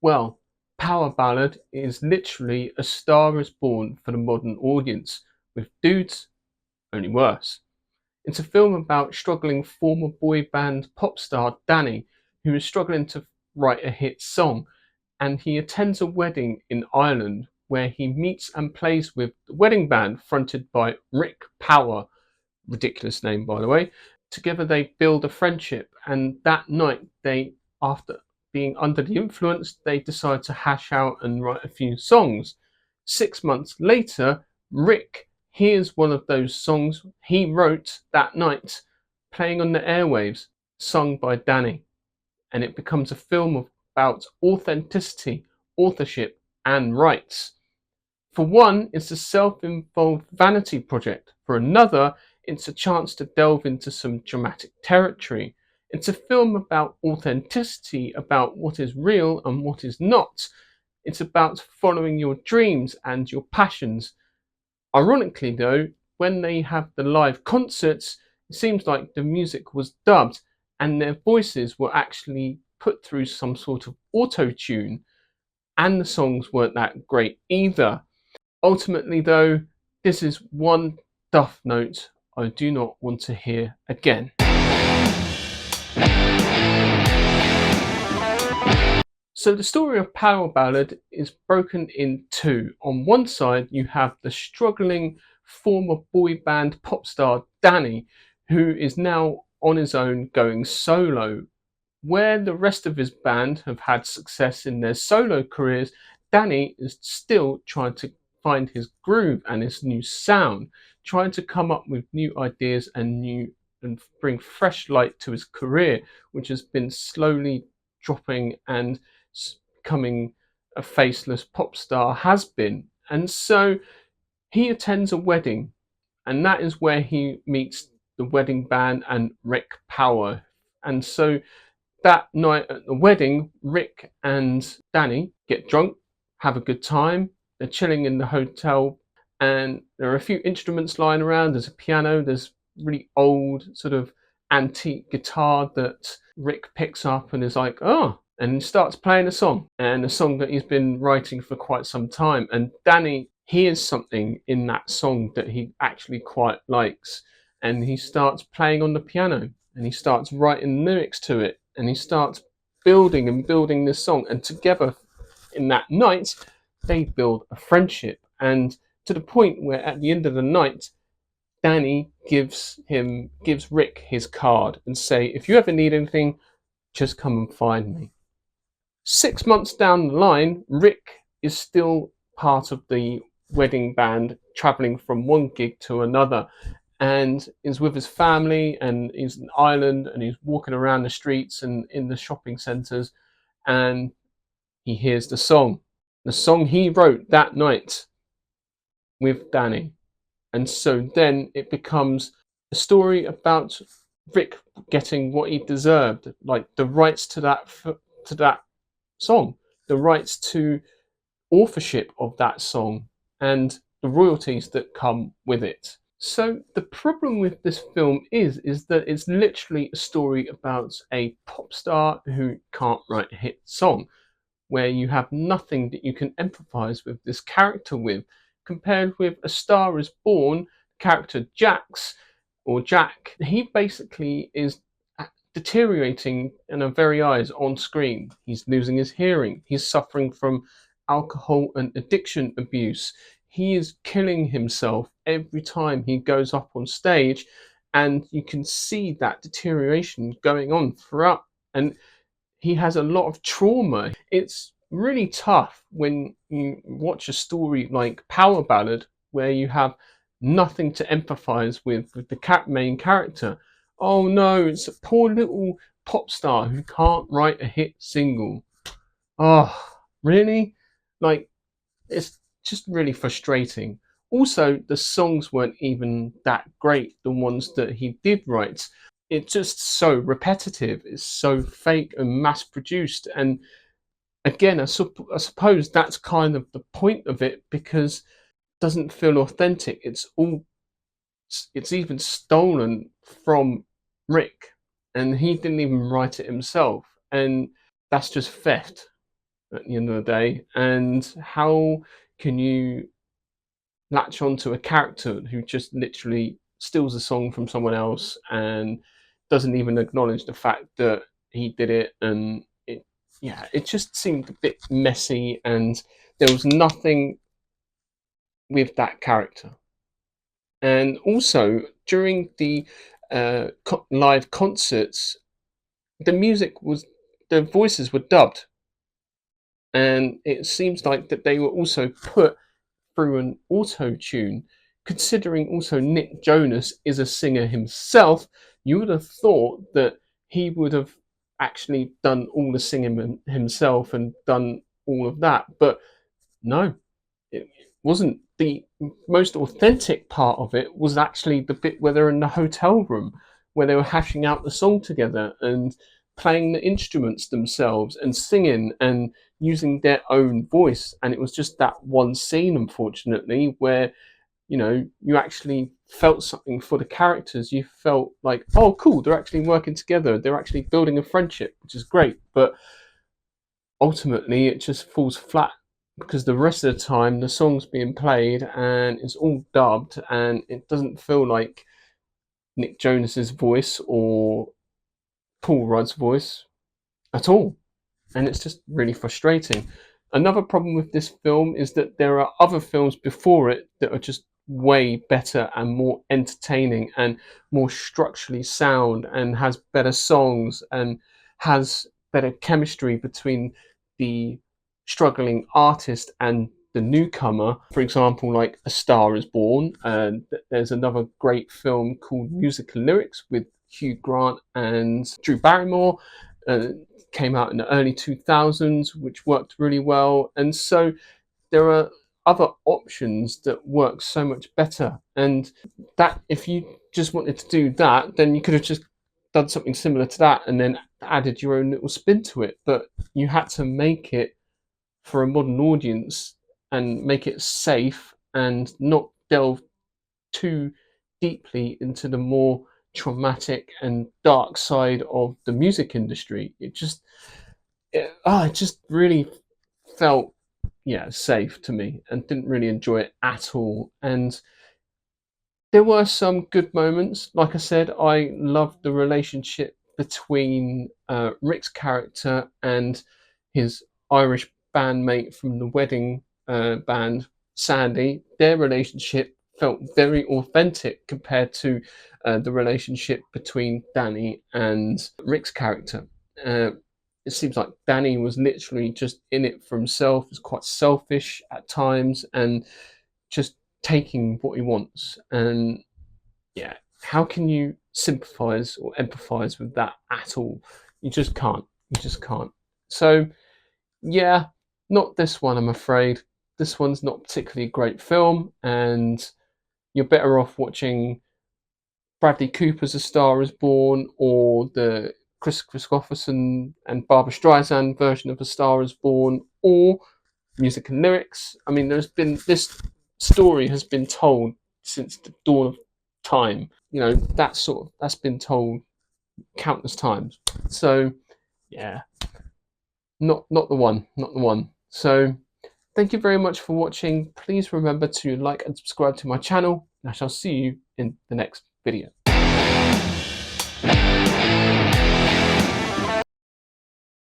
Well, Power Ballad is literally A Star is Born for the modern audience, with dudes, only worse. It's a film about struggling former boy band pop star Danny, who is struggling to write a hit song, and he attends a wedding in Ireland where he meets and plays with the wedding band fronted by Rick Power, ridiculous name by the way. Together they build a friendship, and that night after being under the influence, they decide to hash out and write a few songs. 6 months later, Rick hears one of those songs he wrote that night playing on the airwaves, sung by Danny, and it becomes a film about authenticity, authorship, and rights. For one, it's a self involved vanity project. For another, it's a chance to delve into some dramatic territory. It's a film about authenticity, about what is real and what is not. It's about following your dreams and your passions. Ironically, though, when they have the live concerts, it seems like the music was dubbed and their voices were actually put through some sort of auto tune, and the songs weren't that great either. Ultimately, though, this is one duff note I do not want to hear again. So the story of Power Ballad is broken in two. On one side, you have the struggling former boy band pop star Danny, who is now on his own going solo. Where the rest of his band have had success in their solo careers, Danny is still trying to find his groove and his new sound, trying to come up with new ideas and bring fresh light to his career, which has been slowly dropping and becoming a faceless pop star has been. And so he attends a wedding, and that is where he meets the wedding band and Rick Power. And so that night at the wedding, Rick and Danny get drunk, have a good time. They're chilling in the hotel, and there are a few instruments lying around. There's a piano, there's really old, sort of antique guitar that Rick picks up and is like, oh, and starts playing a song, and a song that he's been writing for quite some time. And Danny hears something in that song that he actually quite likes, and he starts playing on the piano and he starts writing lyrics to it, and he starts building and building this song, and together in that night they build a friendship, and to the point where at the end of the night Danny gives Rick his card and say, if you ever need anything, just come and find me. 6 months down the line, Rick is still part of the wedding band, traveling from one gig to another, and is with his family, and he's in Ireland, and he's walking around the streets and in the shopping centres, and he hears the song he wrote that night with Danny. And so then it becomes a story about Rick getting what he deserved, like the rights to that song, the rights to authorship of that song, and the royalties that come with it. So the problem with this film is that it's literally a story about a pop star who can't write a hit song, where you have nothing that you can empathize with this character with, compared with A Star is Born character Jack. He basically is deteriorating in our very eyes on screen. He's losing his hearing. He's suffering from alcohol and addiction abuse. He is killing himself every time he goes up on stage, and you can see that deterioration going on throughout. And he has a lot of trauma. It's really tough when you watch a story like Power Ballad, where you have nothing to empathize with the main character. Oh no, it's a poor little pop star who can't write a hit single. Oh, really? Like, it's just really frustrating. Also, the songs weren't even that great, the ones that he did write. It's just so repetitive, it's so fake and mass produced. And again, I suppose that's kind of the point of it, because it doesn't feel authentic. It's even stolen from Rick, and he didn't even write it himself, and that's just theft. at the end of the day. And how can you latch onto a character who just literally steals a song from someone else and doesn't even acknowledge the fact that he did it? And it, yeah, it just seemed a bit messy, and there was nothing with that character. And also during the live concerts, the music was, the voices were dubbed, and it seems like that they were also put through an auto tune. Considering also Nick Jonas is a singer himself, you would have thought that he would have actually done all the singing himself and done all of that, but no, it wasn't. The most authentic part of it was actually the bit where they're in the hotel room, where they were hashing out the song together and playing the instruments themselves and singing and using their own voice. And it was just that one scene, unfortunately, where you actually felt something for the characters. You felt like, oh, cool, they're actually working together. They're actually building a friendship, which is great. But ultimately it just falls flat because the rest of the time the song's being played and it's all dubbed, and it doesn't feel like Nick Jonas's voice or Paul Rudd's voice at all, and it's just really frustrating. Another problem with this film is that there are other films before it that are just way better and more entertaining and more structurally sound and has better songs and has better chemistry between the struggling artist and the newcomer. For example, like A Star Is Born, and there's another great film called Music and Lyrics with Hugh Grant and Drew Barrymore. Uh, Came out in the early 2000s, which worked really well. And so there are other options that work so much better. And that, if you just wanted to do that, then you could have just done something similar to that and then added your own little spin to it. But you had to make it for a modern audience and make it safe and not delve too deeply into the more traumatic and dark side of the music industry. It just really felt, yeah, safe to me, and didn't really enjoy it at all. And there were some good moments. Like I said, I loved the relationship between Rick's character and his Irish bandmate from the wedding band, Sandy. Their relationship felt very authentic compared to the relationship between Danny and Rick's character. Uh, it seems like Danny was literally just in it for himself, was quite selfish at times, and just taking what he wants. And yeah, how can you sympathize or empathize with that at all? You just can't. You just can't. So yeah, not this one, I'm afraid. This one's not particularly a great film, and you're better off watching Bradley Cooper's A Star Is Born or the Chris Christopherson and Barbara Streisand version of A Star Is Born, or Music and Lyrics. I mean, there's been, this story has been told since the dawn of time. That's been told countless times. So yeah, not the one, not the one. So thank you very much for watching. Please remember to like and subscribe to my channel. I shall see you in the next video.